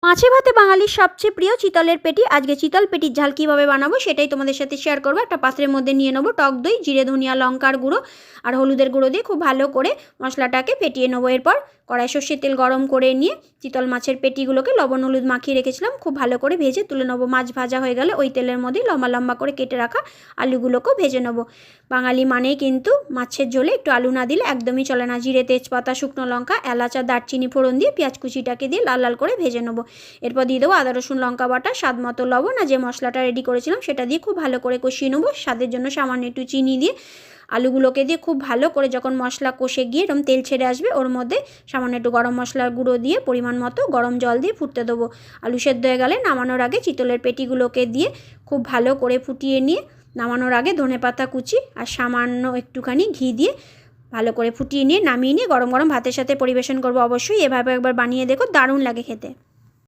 মাছে ভাতে বাঙালির সবচেয়ে প্রিয় চিতলের পেটি। আজকে চিতল পেটির ঝাল কীভাবে বানাবো সেটাই তোমাদের সাথে শেয়ার করবো। একটা পাত্রের মধ্যে নিয়ে নেবো টক দই, জিরে ধনিয়া লঙ্কার গুঁড়ো আর হলুদের গুঁড়ো দিয়ে খুব ভালো করে মশলাটাকে ফেটিয়ে নেবো। এরপর কড়াই সর্ষের তেল গরম করে নিয়ে চিতল মাছের পেটিগুলোকে লবণ হলুদ মাখিয়ে রেখেছিলাম খুব ভালো করে ভেজে তুলে নেবো। মাছ ভাজা হয়ে গেলে ওই তেলের মধ্যেই লম্বা লম্বা করে কেটে রাখা আলুগুলোকেও ভেজে নেবো। বাঙালি মানেই কিন্তু মাছের ঝোলে একটু আলু না দিলে একদমই চলে না। জিরে, তেজপাতা, শুকনো লঙ্কা, এলাচ আর দারচিনি ফোড়ন দিয়ে পেঁয়াজ কুচিটাকে দিয়ে লাল লাল করে ভেজে নেবো। এরপর দিয়ে দেবো আদা রসুন লঙ্কা বাটা, স্বাদ মতো লবণ আর যে মশলাটা রেডি করেছিলাম সেটা দিয়ে খুব ভালো করে কষিয়ে নেবো। স্বাদের জন্য সামান্য একটু চিনি দিয়ে আলুগুলোকে দিয়ে খুব ভালো করে যখন মশলা কষে গিয়ে এরকম তেল ছেড়ে আসবে ওর মধ্যে সামান্য একটু গরম মশলার গুঁড়ো দিয়ে পরিমাণ মতো গরম জল দিয়ে ফুটতে দেবো। আলু সেদ্ধ হয়ে গেলে নামানোর আগে চিতলের পেটিগুলোকে দিয়ে খুব ভালো করে ফুটিয়ে নিয়ে নামানোর আগে ধনেপাতা কুচি আর সামান্য একটুখানি ঘি দিয়ে ভালো করে ফুটিয়ে নিয়ে নামিয়ে নিয়ে গরম গরম ভাতের সাথে পরিবেশন করবো। অবশ্যই এভাবে একবার বানিয়ে দেখো, দারুণ লাগে খেতে।